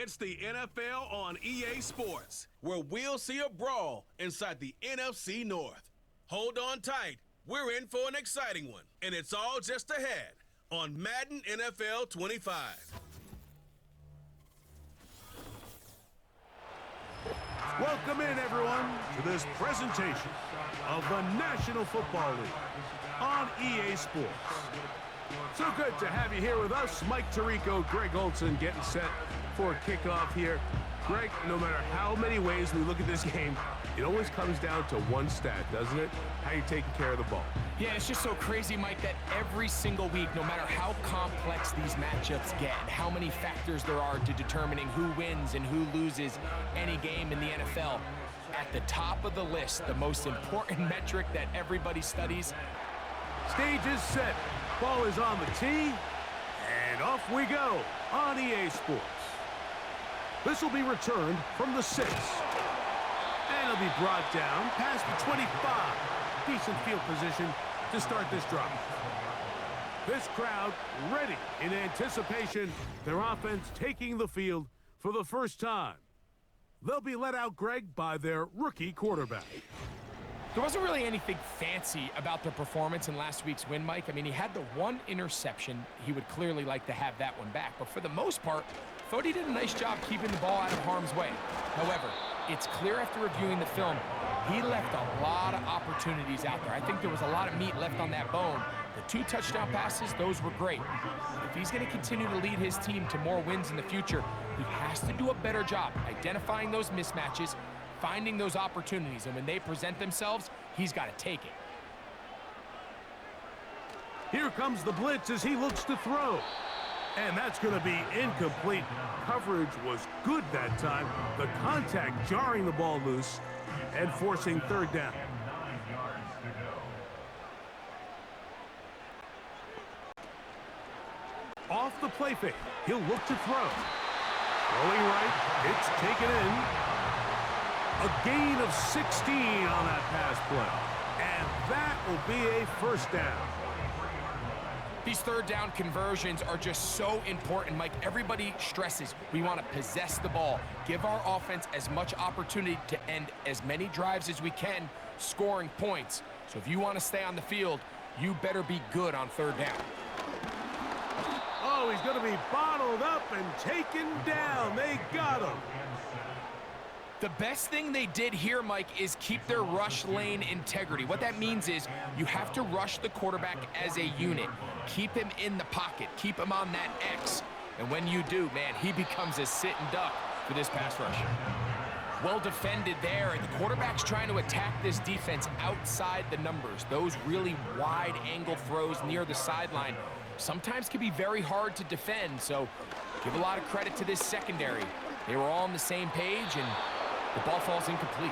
It's the NFL on EA Sports, where we'll see a brawl inside the NFC North. Hold on tight. We're in for an exciting one, and it's all just ahead on Madden NFL 25. Welcome in, everyone, to this presentation of the National Football League on EA Sports. So good to have you here with us. Mike Tirico, Greg Olson getting set for a kickoff here. Greg, no matter how many ways we look at this game, it always comes down to one stat, doesn't it? How you taking care of the ball. Yeah, it's just so crazy, Mike, that every single week, no matter how complex these matchups get, and how many factors there are to determining who wins and who loses any game in the NFL, at the top of the list, the most important metric that everybody studies. Stage is set. Ball is on the tee, and off we go on EA Sports. This will be returned from the 6. And it'll be brought down past the 25. Decent field position to start this drive. This crowd ready in anticipation. Their offense taking the field for the first time. They'll be let out, Greg, by their rookie quarterback. There wasn't really anything fancy about their performance in last week's win, Mike. I mean, he had the one interception. He would clearly like to have that one back. But for the most part, I thought he did a nice job keeping the ball out of harm's way. However, it's clear after reviewing the film, he left a lot of opportunities out there. I think there was a lot of meat left on that bone. The 2 touchdown passes, those were great. If he's going to continue to lead his team to more wins in the future, he has to do a better job identifying those mismatches, finding those opportunities, and when they present themselves, he's got to take it. Here comes the blitz as he looks to throw. And that's going to be incomplete. Coverage was good that time. The contact jarring the ball loose and forcing third down. Off the play fake, he'll look to throw. Throwing right, it's taken in. A gain of 16 on that pass play. And that will be a first down. These third down conversions are just so important, Mike. Everybody stresses we want to possess the ball, give our offense as much opportunity to end as many drives as we can, scoring points. So if you want to stay on the field, you better be good on third down. Oh, he's going to be bottled up and taken down. They got him. The best thing they did here, Mike, is keep their rush lane integrity. What that means is you have to rush the quarterback as a unit. Keep him in the pocket. Keep him on that X. And when you do, man, he becomes a sitting duck for this pass rush. Well defended there, and the quarterback's trying to attack this defense outside the numbers. Those really wide angle throws near the sideline sometimes can be very hard to defend, so give a lot of credit to this secondary. They were all on the same page, and the ball falls incomplete.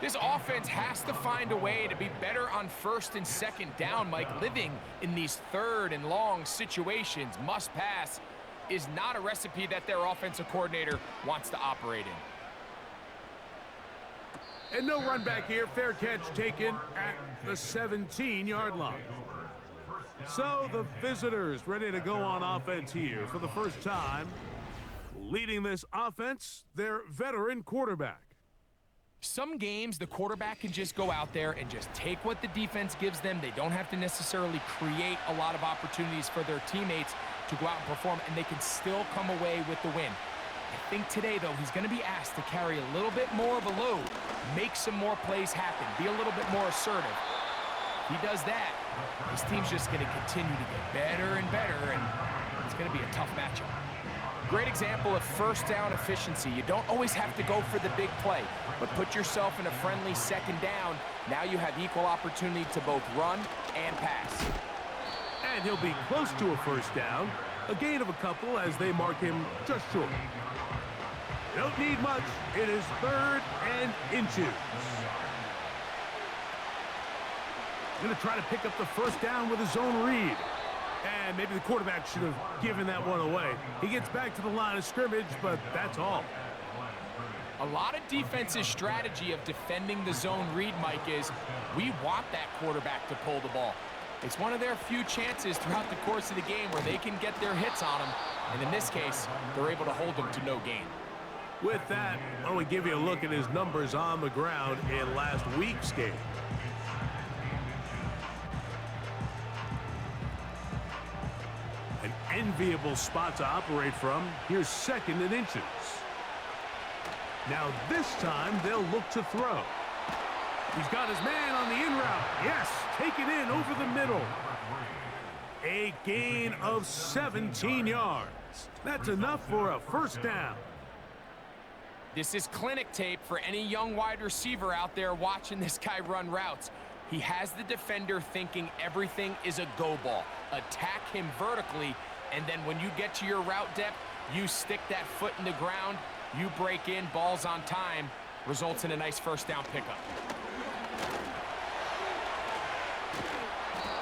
This offense has to find a way to be better on first and second down, Mike. Living in these third and long situations, must pass, is not a recipe that their offensive coordinator wants to operate in. And no run back here. Fair catch taken at the 17-yard line. So the visitors ready to go on offense here for the first time. Leading this offense, their veteran quarterback. Some games, the quarterback can just go out there and just take what the defense gives them. They don't have to necessarily create a lot of opportunities for their teammates to go out and perform, and they can still come away with the win. I think today, though, he's going to be asked to carry a little bit more of a load, make some more plays happen, be a little bit more assertive. If he does that, his team's just going to continue to get better and better, and it's going to be a tough matchup. Great example of first down efficiency. You don't always have to go for the big play, but put yourself in a friendly second down. Now you have equal opportunity to both run and pass. And he'll be close to a first down. A gain of a couple as they mark him just short. Don't need much. It is 3rd and inches. Going to try to pick up the first down with his own read. And maybe the quarterback should have given that one away. He gets back to the line of scrimmage, but that's all. A lot of defense's strategy of defending the zone read, Mike, is we want that quarterback to pull the ball. It's one of their few chances throughout the course of the game where they can get their hits on him. And in this case, they're able to hold him to no gain. With that, why don't we give you a look at his numbers on the ground in last week's game. An enviable spot to operate from. Here's second and inches. Now this time they'll look to throw. He's got his man on the in route. Yes, take it in over the middle. A gain of 17 yards. That's enough for a first down. This is clinic tape for any young wide receiver out there watching this guy run routes. He has the defender thinking everything is a go ball. Attack him vertically, and then when you get to your route depth, you stick that foot in the ground, you break in, balls on time, results in a nice first down pickup.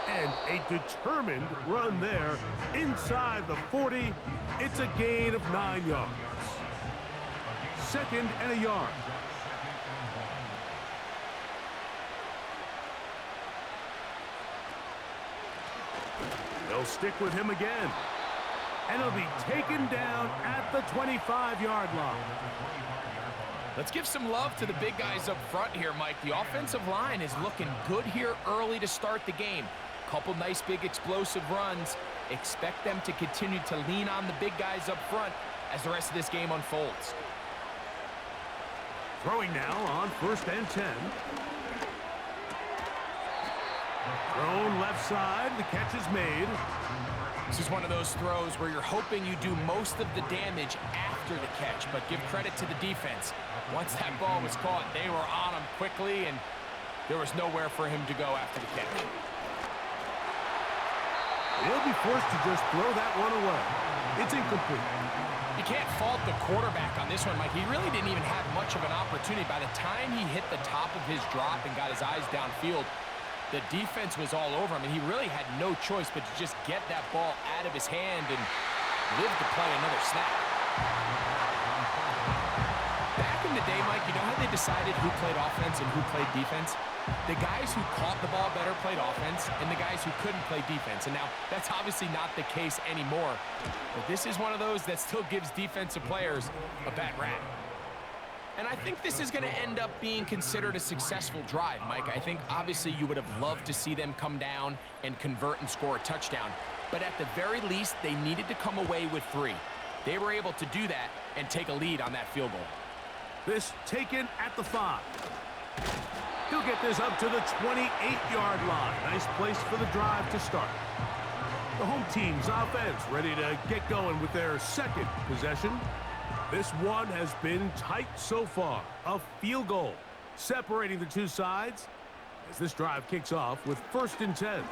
And a determined run there inside the 40. It's a gain of 9 yards. Second and a yard. They'll stick with him again. And he'll be taken down at the 25-yard line. Let's give some love to the big guys up front here, Mike. The offensive line is looking good here early to start the game. Couple nice big explosive runs. Expect them to continue to lean on the big guys up front as the rest of this game unfolds. Throwing now on first and 10. Thrown left side. The catch is made. This is one of those throws where you're hoping you do most of the damage after the catch, but give credit to the defense. Once that ball was caught, they were on him quickly, and there was nowhere for him to go after the catch. He'll be forced to just throw that one away. It's incomplete. You can't fault the quarterback on this one, Mike. He really didn't even have much of an opportunity. By the time he hit the top of his drop and got his eyes downfield, the defense was all over him, and he really had no choice but to just get that ball out of his hand and live to play another snap. Back in the day, Mike, you know how they decided who played offense and who played defense? The guys who caught the ball better played offense, and the guys who couldn't play defense. And now, that's obviously not the case anymore. But this is one of those that still gives defensive players a bad rap. And I think this is going to end up being considered a successful drive, Mike. I think, obviously, you would have loved to see them come down and convert and score a touchdown. But at the very least, they needed to come away with 3. They were able to do that and take a lead on that field goal. This taken at the 5. He'll get this up to the 28-yard line. Nice place for the drive to start. The home team's offense ready to get going with their second possession. This one has been tight so far. A field goal separating the two sides as this drive kicks off with first and 10.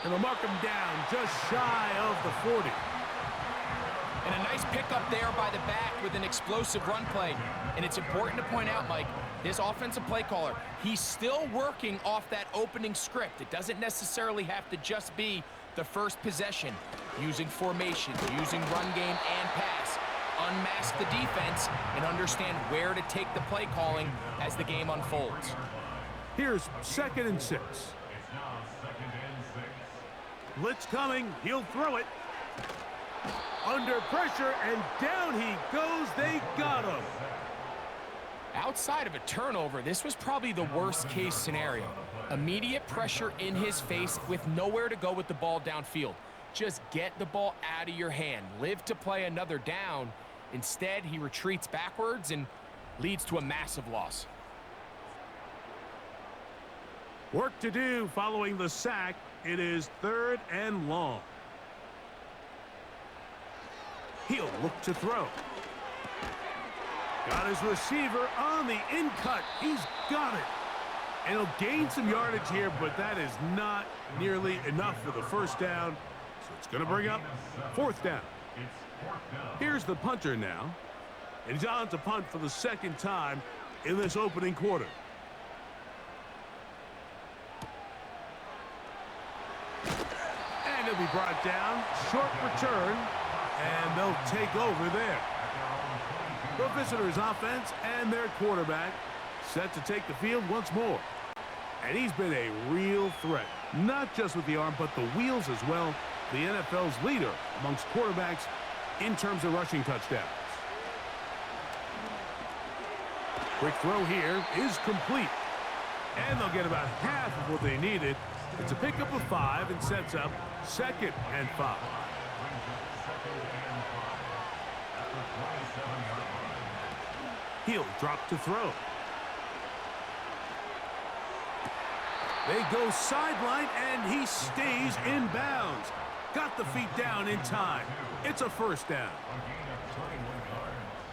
And they'll mark him down just shy of the 40. And a nice pickup there by the back with an explosive run play. And it's important to point out, Mike, this offensive play caller, he's still working off that opening script. It doesn't necessarily have to just be the first possession. Using formations, using run game and pass. Unmask the defense and understand where to take the play calling as the game unfolds. Here's second and 6. Blitz coming. He'll throw it. Under pressure, and down he goes. They got him. Outside of a turnover, this was probably the worst-case scenario. Immediate pressure in his face with nowhere to go with the ball downfield. Just get the ball out of your hand. Live to play another down. Instead, he retreats backwards and leads to a massive loss. Work to do following the sack. It is third and long. He'll look to throw. Got his receiver on the in-cut. He's got it. And he'll gain some yardage here, but that is not nearly enough for the first down. So it's going to bring up fourth down. Here's the punter now. And he's on to punt for the second time in this opening quarter. And he'll be brought down. Short return. And they'll take over there. The visitors' offense and their quarterback set to take the field once more. And he's been a real threat, not just with the arm, but the wheels as well. the NFL's leader amongst quarterbacks in terms of rushing touchdowns. Quick throw here is complete. And they'll get about half of what they needed. It's a pickup of 5 and sets up 2nd and 5. He'll drop to throw. They go sideline, and he stays in bounds. Got the feet down in time. It's a first down.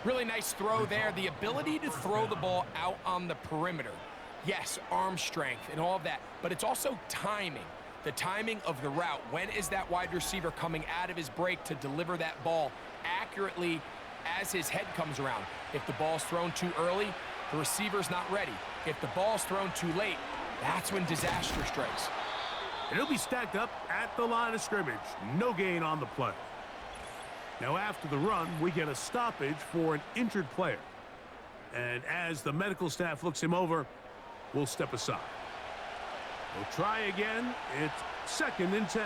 Really nice throw there. The ability to throw the ball out on the perimeter. Yes, arm strength and all of that, but it's also timing. The timing of the route. When is that wide receiver coming out of his break to deliver that ball accurately as his head comes around? If the ball's thrown too early, the receiver's not ready. If the ball's thrown too late, that's when disaster strikes. And he'll be stacked up at the line of scrimmage. No gain on the play. Now after the run, we get a stoppage for an injured player. And as the medical staff looks him over, we'll step aside. We'll try again. It's 2nd and 10.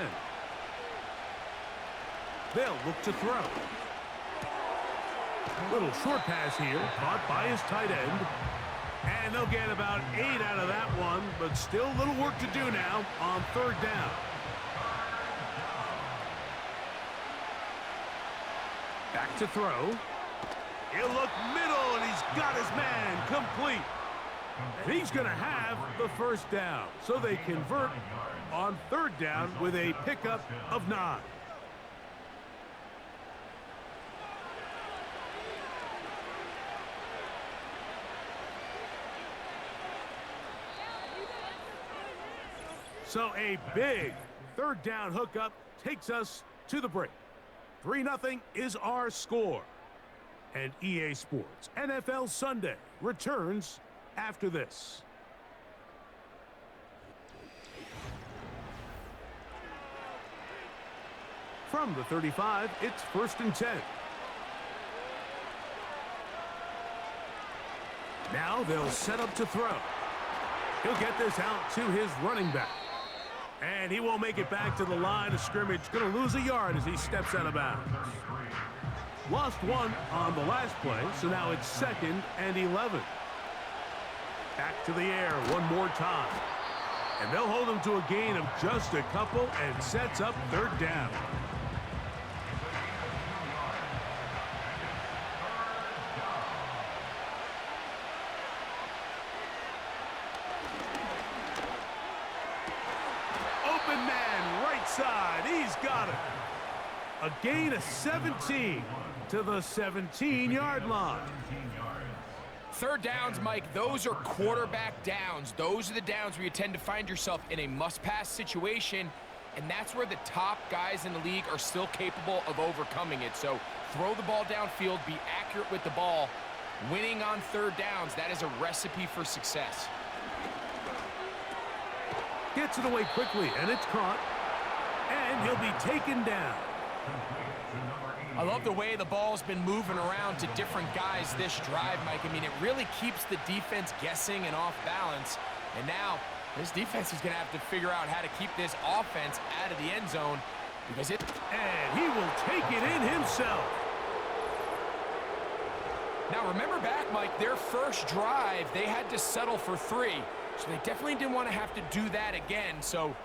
They'll look to throw. Little short pass here, caught by his tight end. And they'll get about 8 out of that one, but still little work to do now on 3rd down. Back to throw. He'll look middle, and he's got his man complete. And he's going to have the first down. So they convert on 3rd down with a pickup of 9. So a big 3rd down hookup takes us to the break. 3-0 is our score. And EA Sports NFL Sunday returns after this. From the 35, it's 1st and 10. Now they'll set up to throw. He'll get this out to his running back. And he won't make it back to the line of scrimmage. Going to lose a yard as he steps out of bounds. Lost 1 on the last play, so now it's 2nd and 11. Back to the air one more time. And they'll hold him to a gain of just a couple and sets up 3rd down. Open man, right side. He's got it. A gain of 17 to the 17-yard line. 3rd downs, Mike, those are quarterback downs. Those are the downs where you tend to find yourself in a must-pass situation, and that's where the top guys in the league are still capable of overcoming it. So throw the ball downfield, be accurate with the ball. Winning on 3rd downs, that is a recipe for success. Gets it away quickly, and it's caught. And he'll be taken down. I love the way the ball's been moving around to different guys this drive, Mike. I mean, it really keeps the defense guessing and off balance. And now this defense is going to have to figure out how to keep this offense out of the end zone because it... And he will take it in himself. Now, remember back, Mike, their first drive, they had to settle for 3. So they definitely didn't want to have to do that again. So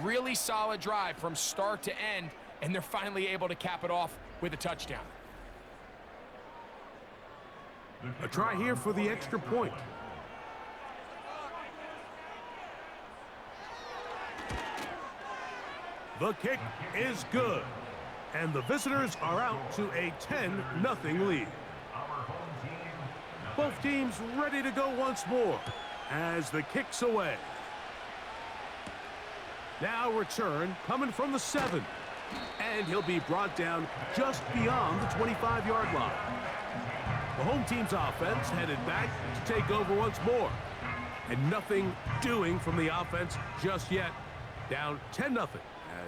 really solid drive from start to end, and they're finally able to cap it off with a touchdown. A try here for the extra point. The kick is good. And the visitors are out to a 10-0 lead. Both teams ready to go once more as the kick's away. Now return coming from the 7. And he'll be brought down just beyond the 25-yard line. The home team's offense headed back to take over once more. And nothing doing from the offense just yet. Down 10-0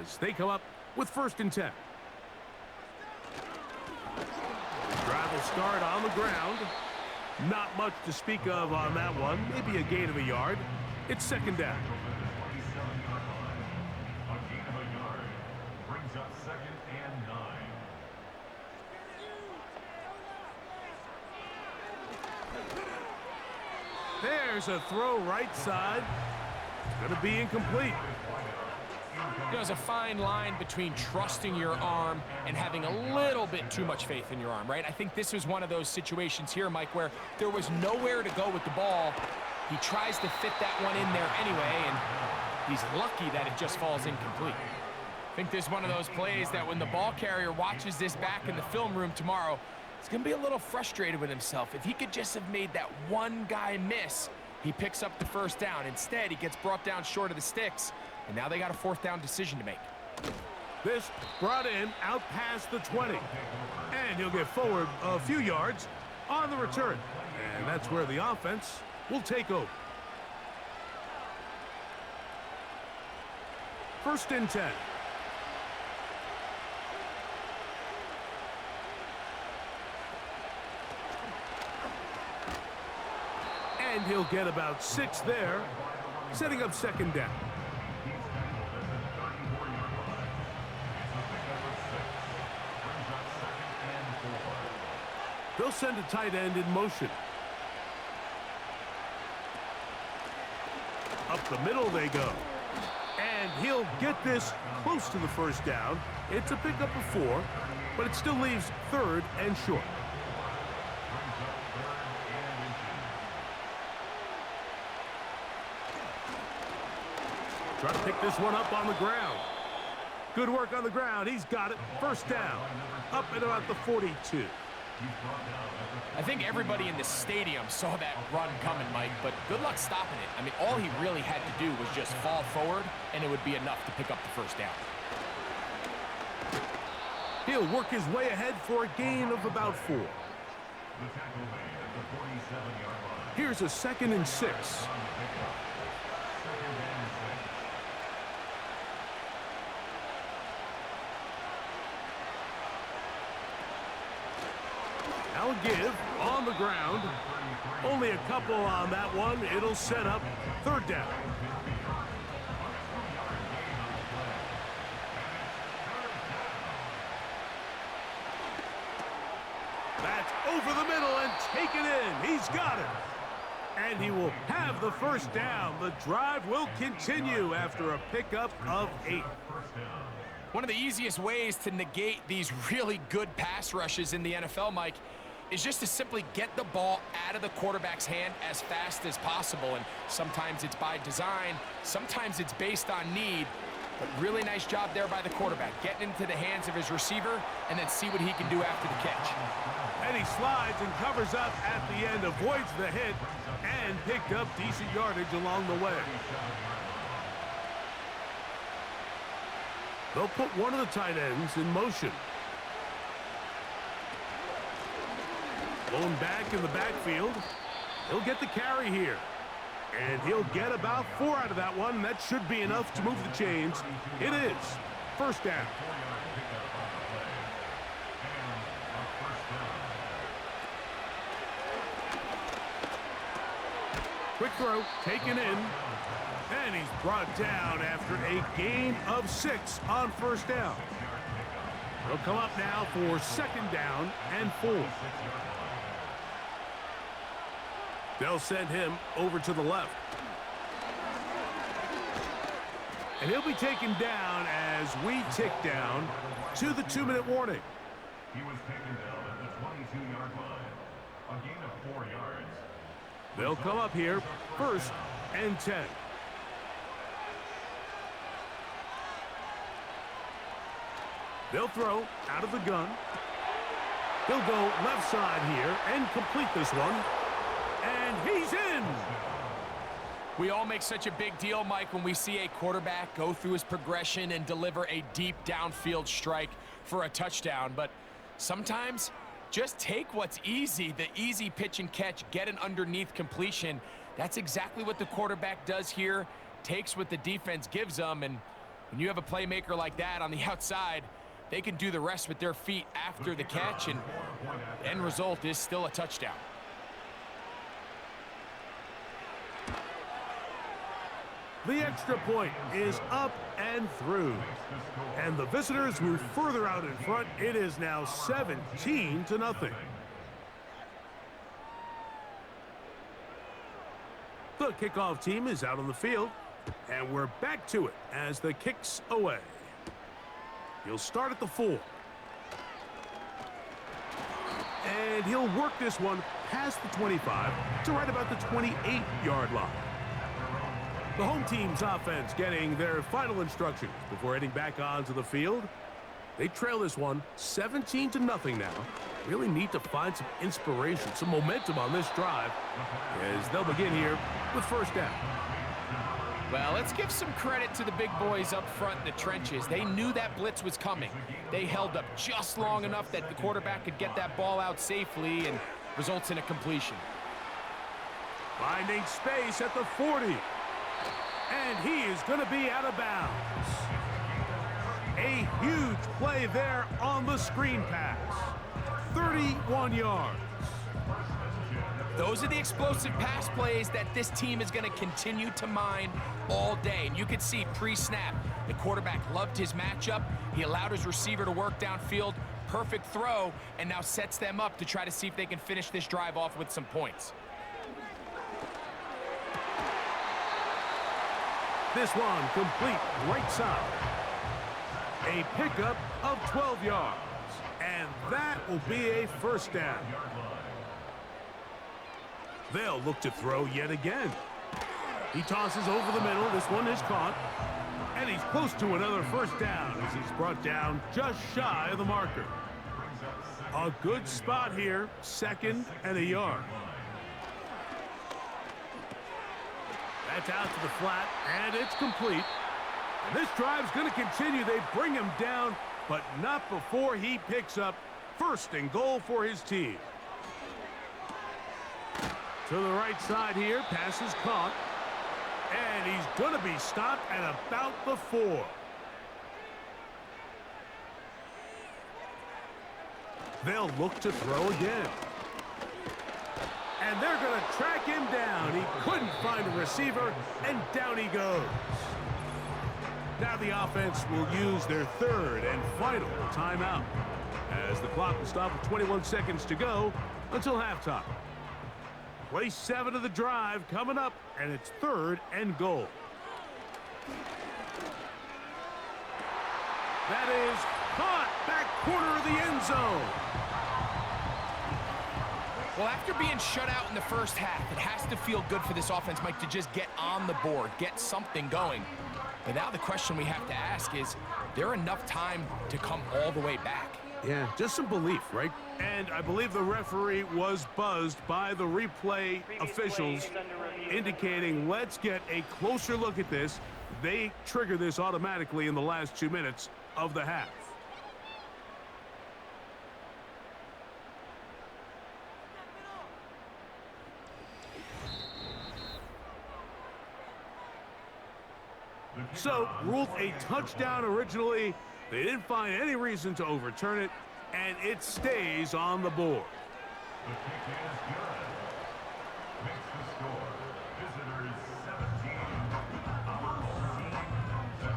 as they come up with 1st and 10. Drive will start on the ground. Not much to speak of on that one. Maybe a gain of a yard. It's 2nd down. A gain of a yard brings up There's a throw right side. It's going to be incomplete. There's a fine line between trusting your arm and having a little bit too much faith in your arm, right? I think this was one of those situations here, Mike, where there was nowhere to go with the ball. He tries to fit that one in there anyway, and he's lucky that it just falls incomplete. I think this is one of those plays that when the ball carrier watches this back in the film room tomorrow, he's going to be a little frustrated with himself. If he could just have made that one guy miss, he picks up the first down. Instead, he gets brought down short of the sticks, and now they got a fourth down decision to make. This brought in out past the 20. And he'll get forward a few yards on the return. And that's where the offense will take over. First and 10. And he'll get about 6 there, setting up second down. They'll send a tight end in motion. Up the middle they go. And he'll get this close to the first down. It's a pickup of 4, but it still leaves third and short. Try to pick this one up on the ground. Good work on the ground. He's got it. First down. Up at about the 42. I think everybody in the stadium saw that run coming, Mike, but good luck stopping it. I mean, all he really had to do was just fall forward, and it would be enough to pick up the first down. He'll work his way ahead for a gain of about 4. Here's a 2nd and 6. Now a give on the ground. Only a couple on that one. It'll set up third down. That's over the middle and taken in. He's got it. And he will have the first down. The drive will continue after a pickup of 8. One of the easiest ways to negate these really good pass rushes in the NFL, Mike, is just to simply get the ball out of the quarterback's hand as fast as possible. And sometimes it's by design, sometimes it's based on need. But really nice job there by the quarterback, getting into the hands of his receiver and then see what he can do after the catch. And he slides and covers up at the end, avoids the hit, and picked up decent yardage along the way. They'll put one of the tight ends in motion. Blown back in the backfield. He'll get the carry here. And he'll get about 4 out of that one. That should be enough to move the chains. It is. First down. Quick throw, taken in. And he's brought down after a gain of 6 on first down. He'll come up now for second down and 4. They'll send him over to the left. And he'll be taken down as we tick down to the 2-minute warning. He was taken down at the 22-yard line. A gain of 4 yards. They'll come up here, first and 10. They'll throw out of the gun. He'll go left side here and complete this one. And he's in. We all make such a big deal, Mike, when we see a quarterback go through his progression and deliver a deep downfield strike for a touchdown. But sometimes just take what's easy, the easy pitch and catch, get an underneath completion. That's exactly what the quarterback does here, takes what the defense gives them. And when you have a playmaker like that on the outside, they can do the rest with their feet after the catch, and the end result is still a touchdown. The extra point is up and through. And the visitors move further out in front. It is now 17-0. The kickoff team is out on the field, and we're back to it as the kick's away. He'll start at the 4. And he'll work this one past the 25 to right about the 28-yard line. The home team's offense getting their final instructions before heading back onto the field. They trail this one 17-0 now. Really need to find some inspiration, some momentum on this drive as they'll begin here with first down. Well, let's give some credit to the big boys up front in the trenches. They knew that blitz was coming. They held up just long enough that the quarterback could get that ball out safely and results in a completion. Finding space at the 40. And he is going to be out of bounds. A huge play there on the screen pass. 31 yards. Those are the explosive pass plays that this team is going to continue to mine all day. And you can see pre-snap, the quarterback loved his matchup. He allowed his receiver to work downfield. Perfect throw, and now sets them up to try to see if they can finish this drive off with some points. This one complete right side. A pickup of 12 yards. And that will be a first down. They'll look to throw yet again. He tosses over the middle. This one is caught. And he's close to another first down as he's brought down just shy of the marker. A good spot here, 2nd and a yard. That's out to the flat, and it's complete. And this drive's going to continue. They bring him down, but not before he picks up 1st and goal for his team. To the right side here, pass is caught. And he's going to be stopped at about the 4. They'll look to throw again. And they're going to track him down. He couldn't find a receiver, and down he goes. Now the offense will use their 3rd and final timeout as the clock will stop with 21 seconds to go until halftime. Play 7 of the drive coming up, and it's 3rd and goal. That is caught back corner of the end zone. Well, after being shut out in the first half, it has to feel good for this offense, Mike, to just get on the board, get something going. But now the question we have to ask is there enough time to come all the way back? Yeah, just some belief, right? And I believe the referee was buzzed by the replay officials indicating, let's get a closer look at this. They trigger this automatically in the last 2 minutes of the half. So, ruled a touchdown originally. They didn't find any reason to overturn it, and it stays on the board. The kick is good. Makes the score. Visitors 17. Our home team 7.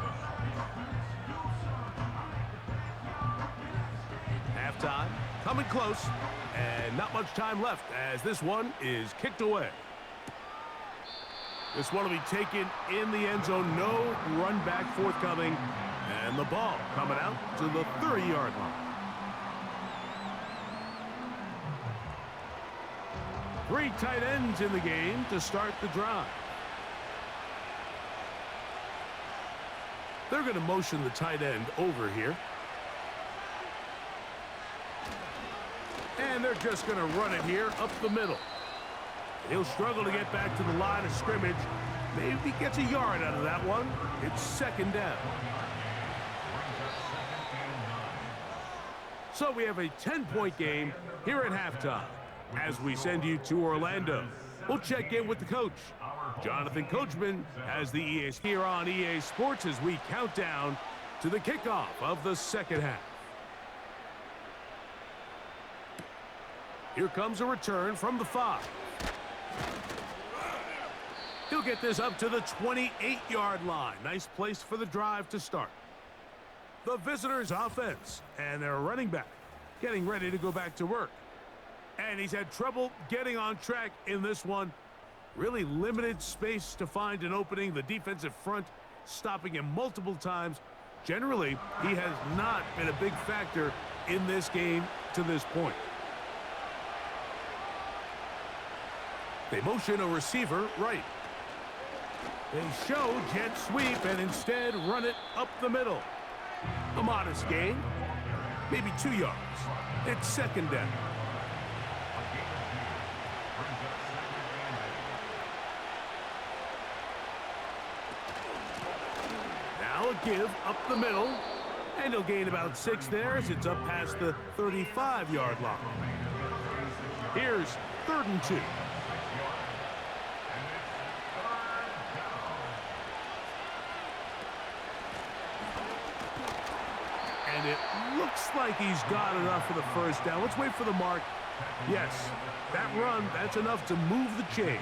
Halftime, coming close, and not much time left as this one is kicked away. This one will be taken in the end zone. No run back forthcoming. And the ball coming out to the 30-yard line. 3 tight ends in the game to start the drive. They're going to motion the tight end over here. And they're just going to run it here up the middle. He'll struggle to get back to the line of scrimmage. Maybe he gets a yard out of that one. It's 2nd down. So we have a 10-point game here at halftime. As we send you to Orlando, we'll check in with the coach. Jonathan Coachman has the EA here on EA Sports as we count down to the kickoff of the 2nd half. Here comes a return from the 5. He'll get this up to the 28-yard line. Nice place for the drive to start. The visitors' offense and their running back getting ready to go back to work. And he's had trouble getting on track in this one. Really limited space to find an opening. The defensive front stopping him multiple times. Generally, he has not been a big factor in this game to this point. They motion a receiver right. They show jet sweep and instead run it up the middle. A modest gain, maybe 2 yards. It's second down. Now a give up the middle, and he'll gain about 6 there as it's up past the 35-yard line. Here's 3rd and 2. And it looks like he's got enough for the first down. Let's wait for the mark. Yes, that run, that's enough to move the chains.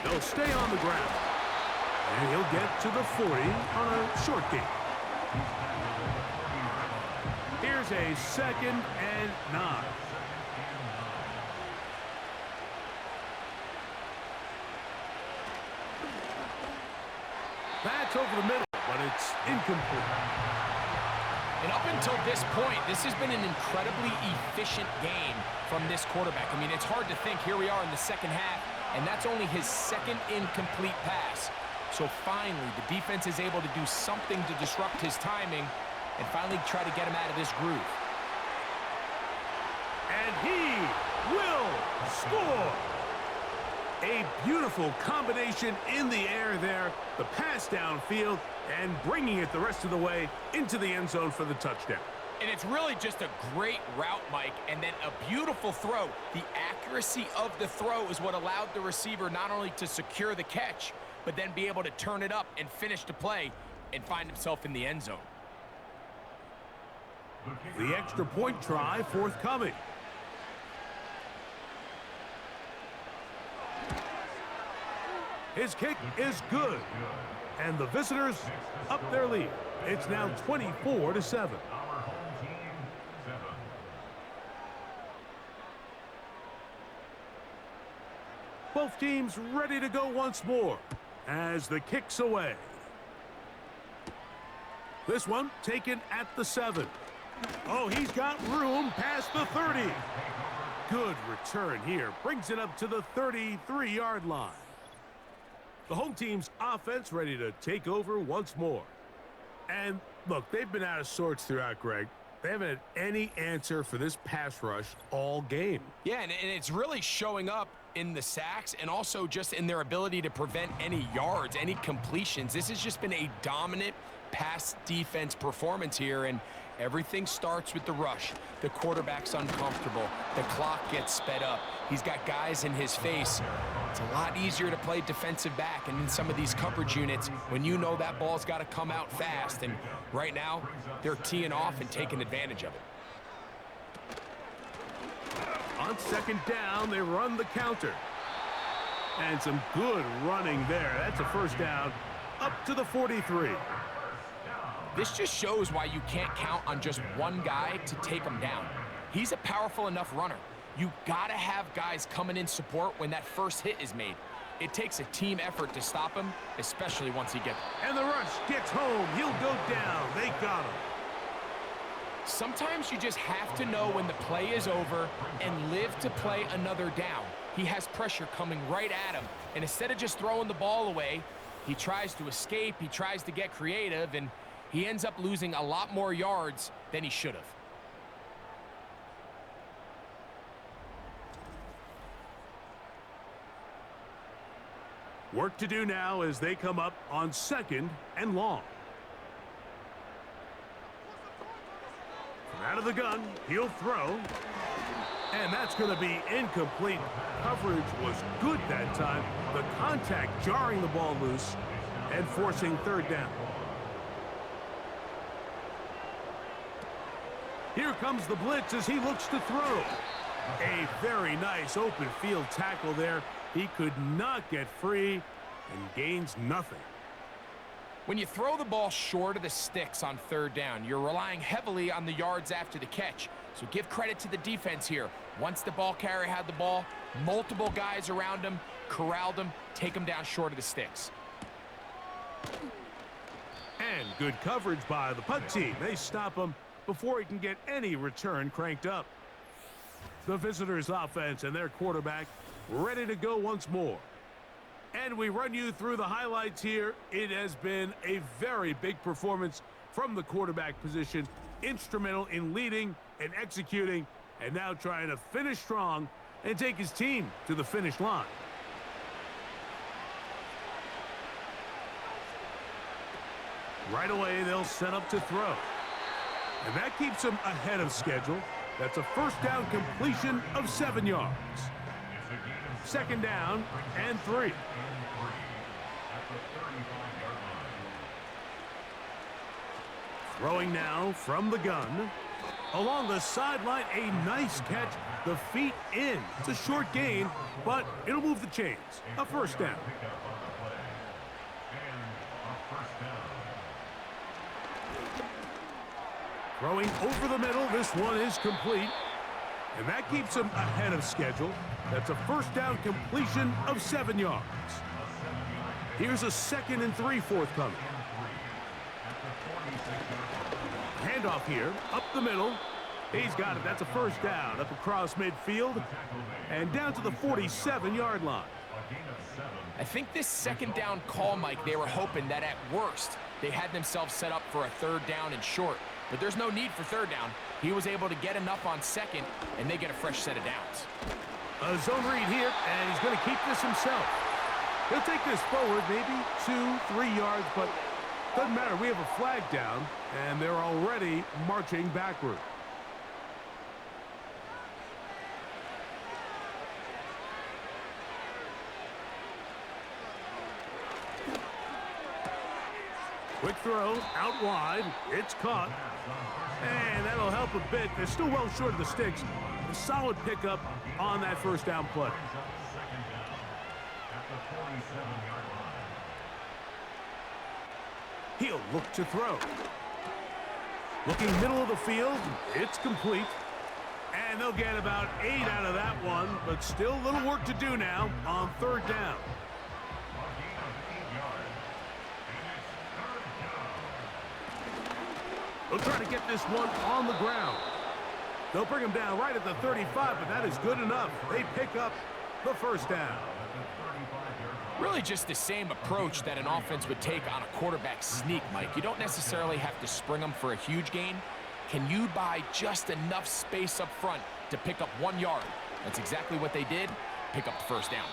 They'll stay on the ground. And he'll get to the 40 on a short gain. Here's a 2nd and 9. That's over the middle, but it's incomplete. And up until this point, this has been an incredibly efficient game from this quarterback. I mean, it's hard to think. Here we are in the second half, and that's only his 2nd incomplete pass. So finally, the defense is able to do something to disrupt his timing and finally try to get him out of this groove. And he will score. A beautiful combination in the air there. The pass downfield and bringing it the rest of the way into the end zone for the touchdown. And it's really just a great route, Mike, and then a beautiful throw. The accuracy of the throw is what allowed the receiver not only to secure the catch, but then be able to turn it up and finish the play and find himself in the end zone. The extra point try forthcoming. His kick is good. And the visitors up their lead. It's now 24-7. Both teams ready to go once more as the kick's away. This one taken at the 7. Oh, he's got room past the 30. Good return here. Brings it up to the 33-yard line. The home team's offense ready to take over once more. And look, they've been out of sorts throughout, Greg. They haven't had any answer for this pass rush all game. Yeah, and it's really showing up in the sacks and also just in their ability to prevent any yards, any completions. This has just been a dominant pass defense performance here, and everything starts with the rush. The quarterback's uncomfortable. The clock gets sped up. He's got guys in his face. It's a lot easier to play defensive back, and in some of these coverage units, when you know that ball's got to come out fast, and right now, they're teeing off and taking advantage of it. On second down, they run the counter. And some good running there. That's a first down up to the 43. This just shows why you can't count on just one guy to take him down. He's a powerful enough runner. You gotta have guys coming in support when that first hit is made. It takes a team effort to stop him, especially once he gets it. And the rush gets home. He'll go down. They got him. Sometimes you just have to know when the play is over and live to play another down. He has pressure coming right at him, and instead of just throwing the ball away, he tries to escape, he tries to get creative, and he ends up losing a lot more yards than he should have. Work to do now as they come up on second and long. From out of the gun, he'll throw. And that's going to be incomplete. Coverage was good that time. The contact jarring the ball loose and forcing third down. Here comes the blitz as he looks to throw. A very nice open field tackle there. He could not get free. and gains nothing. When you throw the ball short of the sticks on third down, you're relying heavily on the yards after the catch. So give credit to the defense here. Once the ball carrier had the ball, multiple guys around him, corralled him, take him down short of the sticks. And good coverage by the punt team. They stop him before he can get any return cranked up. The visitors' offense and their quarterback ready to go once more. And we run you through the highlights here. It has been a very big performance from the quarterback position. Instrumental in leading and executing, and now trying to finish strong and take his team to the finish line. Right away, they'll set up to throw. And that keeps him ahead of schedule. That's a first down completion of 7 yards. Second down and 3. Throwing now from the gun. Along the sideline, a nice catch. The feet in. It's a short gain, but it'll move the chains. A first down. Throwing over the middle. This one is complete. And that keeps him ahead of schedule. That's a first down completion of 7 yards. Here's a 2nd and 3 forthcoming. Handoff here, up the middle. He's got it. That's a first down, up across midfield and down to the 47-yard line. I think this second down call, Mike, they were hoping that at worst they had themselves set up for a third down and short. But there's no need for third down. He was able to get enough on second, and they get a fresh set of downs. A zone read here, and he's going to keep this himself. He'll take this forward, maybe 2-3 yards, but doesn't matter. We have a flag down, and they're already marching backward. Quick throw, out wide. It's caught. And that'll help a bit. They're still well short of the sticks. A solid pickup on that first down play. He'll look to throw. Looking middle of the field. It's complete. And they'll get about 8 out of that one, but still a little work to do now on third down. They'll try to get this one on the ground. They'll bring him down right at the 35, but that is good enough. They pick up the first down. Really just the same approach that an offense would take on a quarterback sneak, Mike. You don't necessarily have to spring them for a huge gain. Can you buy just enough space up front to pick up 1 yard? That's exactly what they did. Pick up the first down.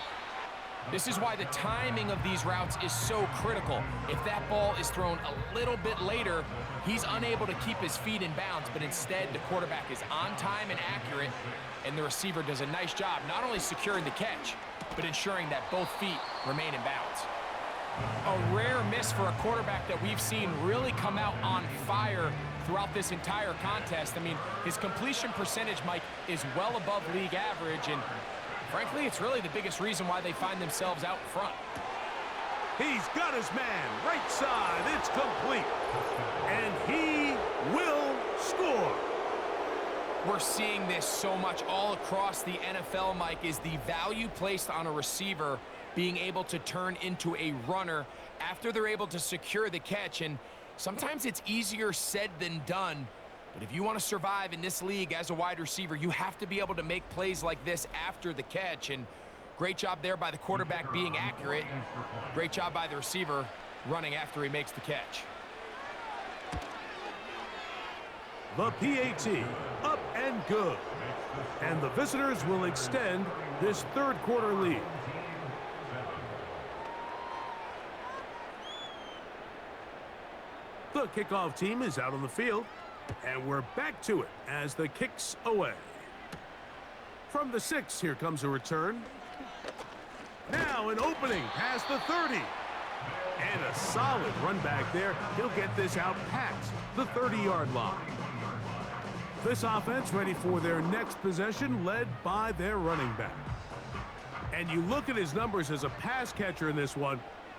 This is why the timing of these routes is so critical. If that ball is thrown a little bit later, he's unable to keep his feet in bounds, but instead the quarterback is on time and accurate, and the receiver does a nice job not only securing the catch, but ensuring that both feet remain in bounds. A rare miss for a quarterback that we've seen really come out on fire throughout this entire contest. I mean, his completion percentage, Mike, is well above league average, and frankly, it's really the biggest reason why they find themselves out front. He's got his man, right side, it's complete. And he will score. We're seeing this so much all across the NFL, Mike, is the value placed on a receiver being able to turn into a runner after they're able to secure the catch. And sometimes it's easier said than done. But if you want to survive in this league as a wide receiver, you have to be able to make plays like this after the catch. And great job there by the quarterback being accurate. Great job by the receiver running after he makes the catch. The PAT, up and good. And the visitors will extend this third quarter lead. The kickoff team is out on the field. And we're back to it as the kick's away. From the 6, here comes a return. Now an opening past the 30. And a solid run back there. He'll get this out past the 30-yard line. This offense ready for their next possession, led by their running back. And you look at his numbers as a pass catcher in this one,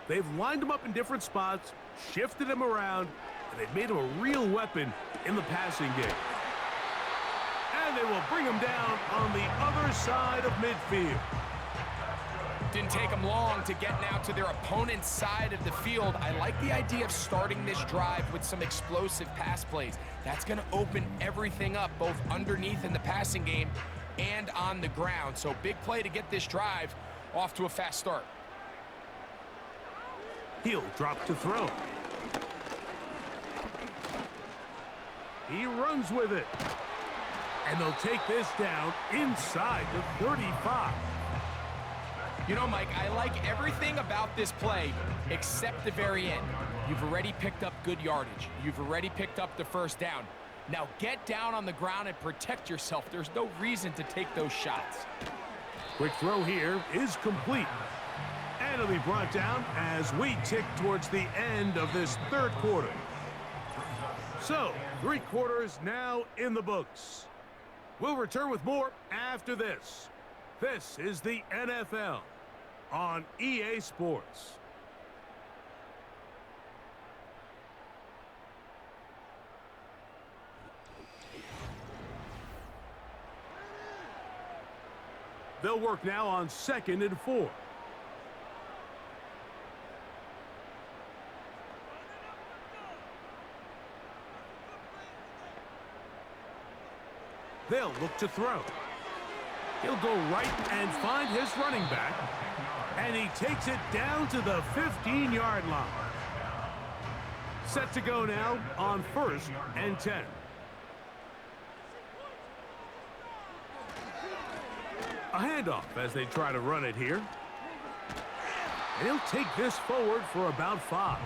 They've lined him up in different spots, shifted him around, and they've made him a real weapon in the passing game. And they will bring him down on the other side of midfield. Didn't take them long to get now to their opponent's side of the field. I like the idea of starting this drive with some explosive pass plays. That's going to open everything up, both underneath in the passing game and on the ground. So big play to get this drive off to a fast start. He'll drop to throw. He runs with it. And they'll take this down inside the 35. You know, Mike, I like everything about this play except the very end. You've already picked up good yardage. You've already picked up the first down. Now get down on the ground and protect yourself. There's no reason to take those shots. Quick throw here is complete. And it'll be brought down as we tick towards the end of this third quarter. So, 3 quarters now in the books. We'll return with more after this. This is the NFL on EA Sports. They'll work now on 2nd and 4. They'll look to throw. He'll go right and find his running back. And he takes it down to the 15-yard line. Set to go now on 1st and 10. A handoff as they try to run it here. And he'll take this forward for about 5.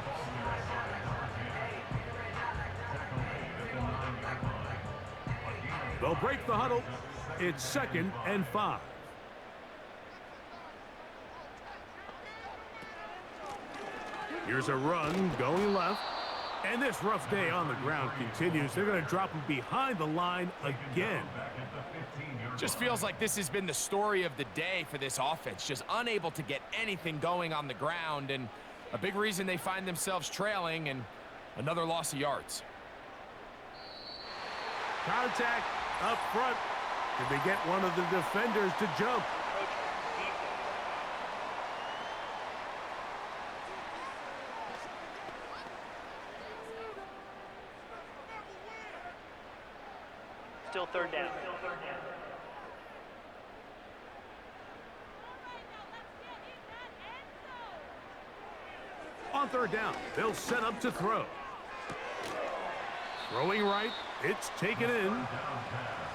They'll break the huddle. It's 2nd and 5. Here's a run going left. And this rough day on the ground continues. They're going to drop him behind the line again. Just feels like this has been the story of the day for this offense. Just unable to get anything going on the ground. And a big reason they find themselves trailing and another loss of yards. Contact up front. Did they get one of the defenders to jump? Still third down. On 3rd down, they'll set up to throw. Throwing right, it's taken in.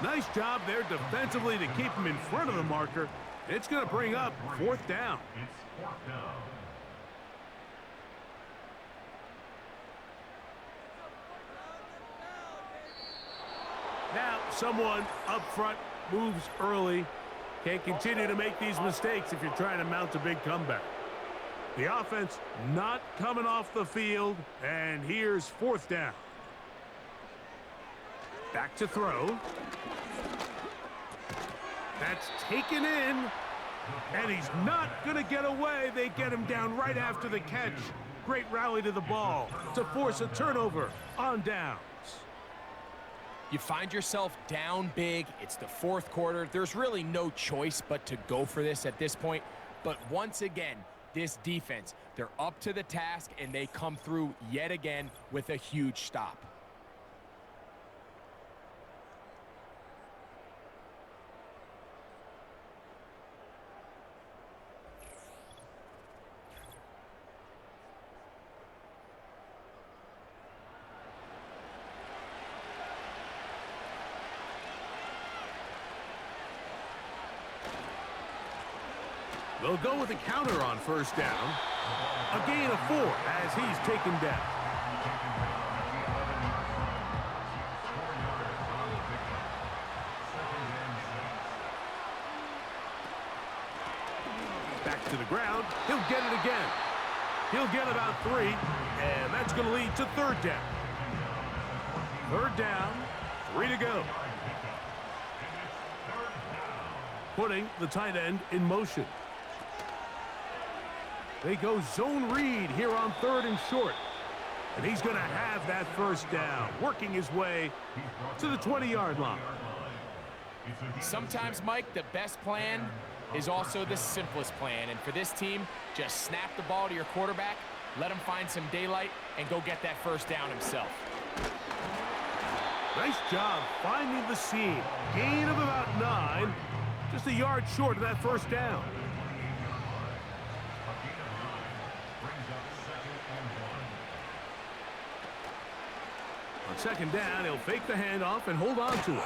Nice job there defensively to keep him in front of the marker. It's going to bring up 4th down. It's 4th down. Now, someone up front moves early. Can't continue to make these mistakes if you're trying to mount a big comeback. The offense not coming off the field, and here's 4th down. Back to throw. That's taken in, and he's not going to get away. They get him down right after the catch. Great rally to the ball to force a turnover on downs. You find yourself down big. It's the 4th quarter. There's really no choice but to go for this at this point. But once again, this defense, they're up to the task, and they come through yet again with a huge stop. They'll go with a counter on 1st down. A gain of 4 as he's taken down. Back to the ground. He'll get it again. He'll get about 3, and that's going to lead to 3rd down. 3rd down, 3 to go. Putting the tight end in motion. They go zone read here on 3rd and short. And he's going to have that first down, working his way to the 20-yard line. Sometimes, Mike, the best plan is also the simplest plan. And for this team, just snap the ball to your quarterback, let him find some daylight, and go get that first down himself. Nice job finding the seam. Gain of about 9, just a yard short of that first down. On 2nd down, he'll fake the handoff and hold on to it.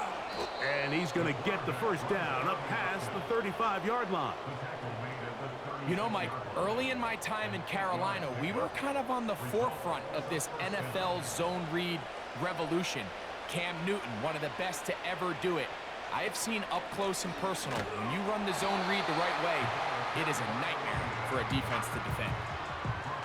And he's going to get the first down up past the 35-yard line. You know, Mike, early in my time in Carolina, we were kind of on the forefront of this NFL zone read revolution. Cam Newton, one of the best to ever do it. I have seen up close and personal, when you run the zone read the right way, it is a nightmare for a defense to defend.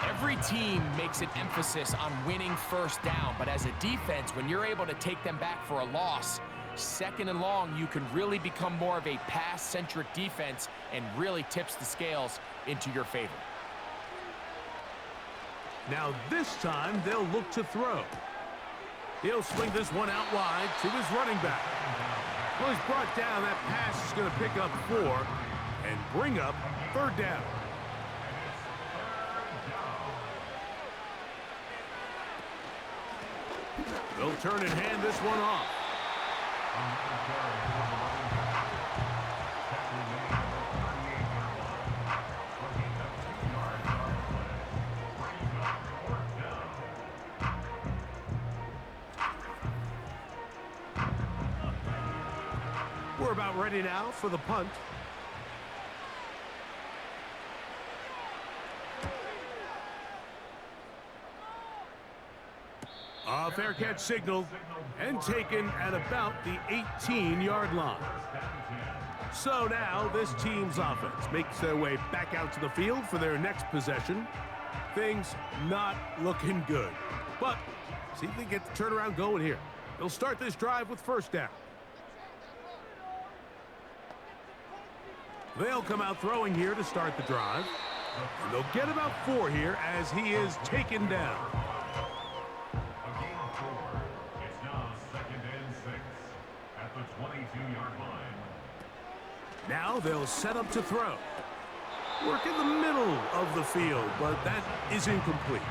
Every team makes an emphasis on winning first down, but as a defense, when you're able to take them back for a loss, 2nd and long, you can really become more of a pass-centric defense and really tips the scales into your favor. Now this time, they'll look to throw. He'll swing this one out wide to his running back. Well, he's brought down. That pass is going to pick up 4 and bring up 3rd down. They'll turn and hand this one off. We're about ready now for the punt. A fair catch signaled and taken at about the 18-yard line. So now this team's offense makes their way back out to the field for their next possession. Things not looking good. But see if they get the turnaround going here. They'll start this drive with first down. They'll come out throwing here to start the drive. And they'll get about 4 here as he is taken down. It's now 2nd and 6 at the 22-yard line. Now they'll set up to throw. Work in the middle of the field, but that is incomplete.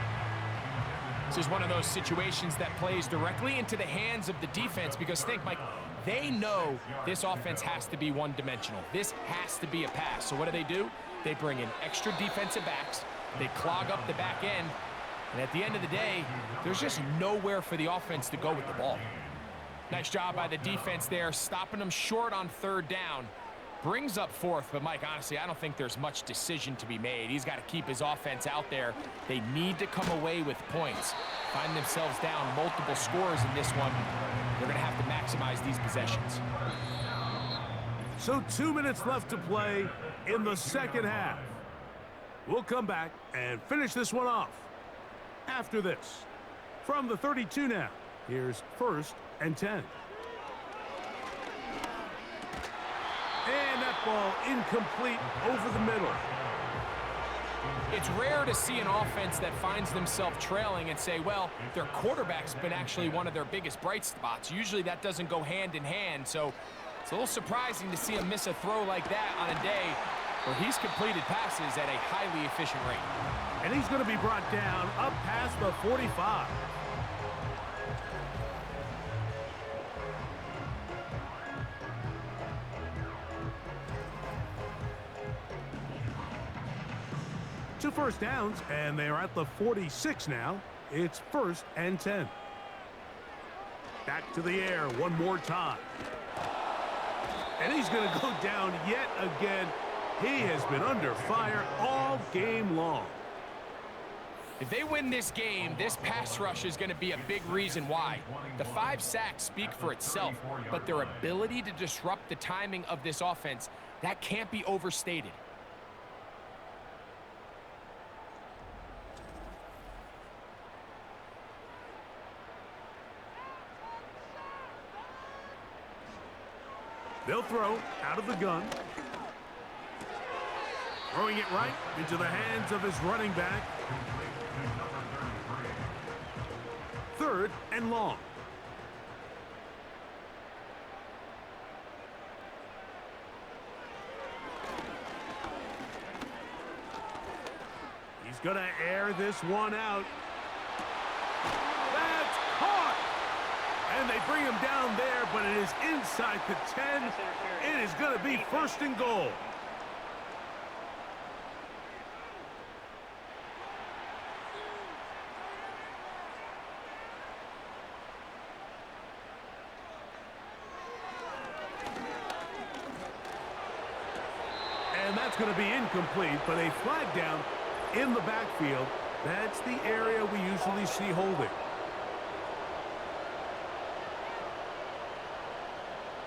This is one of those situations that plays directly into the hands of the defense because think, Mike, they know this offense has to be one-dimensional. This has to be a pass. So what do? They bring in extra defensive backs. They clog up the back end. And at the end of the day, there's just nowhere for the offense to go with the ball. Nice job by the defense there, stopping them short on 3rd down. Brings up 4th, but Mike, honestly, I don't think there's much decision to be made. He's got to keep his offense out there. They need to come away with points. Find themselves down multiple scores in this one. They're going to have to maximize these possessions. So 2 minutes left to play in the 2nd half. We'll come back and finish this one off after this. From the 32 now, here's 1st and 10. And that ball incomplete over the middle. It's rare to see an offense that finds themselves trailing and say, well, their quarterback's been actually one of their biggest bright spots. Usually that doesn't go hand in hand, so it's a little surprising to see him miss a throw like that on a day where he's completed passes at a highly efficient rate. And he's going to be brought down up past the 45. Two first downs, and they are at the 46 now. It's 1st and 10. Back to the air one more time. And he's going to go down yet again. He has been under fire all game long. If they win this game, this pass rush is going to be a big reason why. The 5 sacks speak for itself, but their ability to disrupt the timing of this offense, that can't be overstated. They'll throw out of the gun. Throwing it right into the hands of his running back. Third and long. He's going to air this one out. That's caught! And they bring him down there, but it is inside the 10. It is going to be first and goal. And that's going to be incomplete, but a flag down in the backfield. That's the area we usually see holding.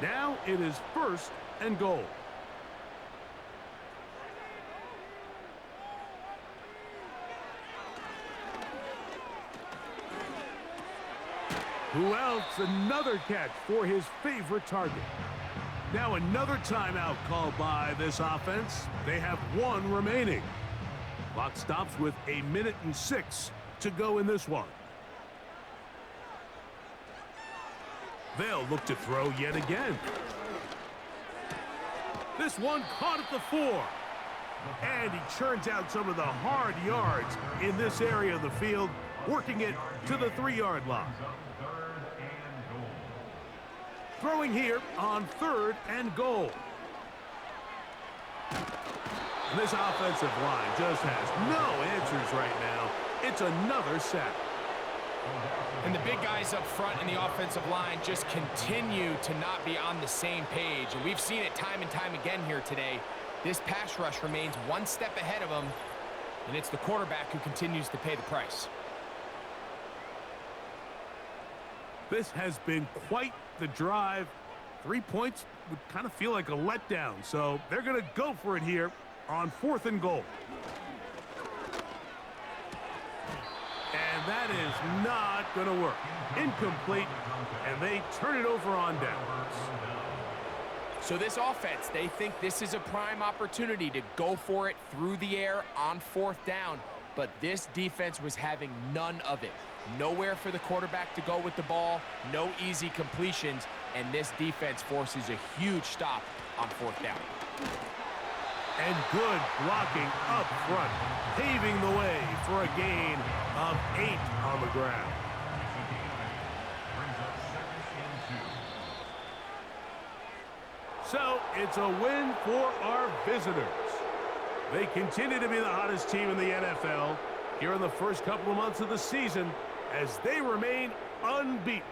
Now it is first and goal. Who else? Another catch for his favorite target. Now another timeout called by this offense. They have one remaining. Clock stops with 1:06 to go in this one. They'll look to throw yet again. This one caught at the 4. And he churns out some of the hard yards in this area of the field, working it to the 3-yard line. Throwing here on 3rd and goal. And this offensive line just has no answers right now. It's another sack. And the big guys up front in the offensive line just continue to not be on the same page. And we've seen it time and time again here today. This pass rush remains one step ahead of them, and it's the quarterback who continues to pay the price. This has been quite the drive. 3 points would kind of feel like a letdown, so they're going to go for it here on 4th and goal. And that is not going to work. Incomplete, and they turn it over on downs. So this offense, they think this is a prime opportunity to go for it through the air on 4th down, but this defense was having none of it. Nowhere for the quarterback to go with the ball, no easy completions, and this defense forces a huge stop on 4th down. And good blocking up front, paving the way for a gain of 8 on the ground. So it's a win for our visitors. They continue to be the hottest team in the NFL here in the first couple of months of the season as they remain unbeaten.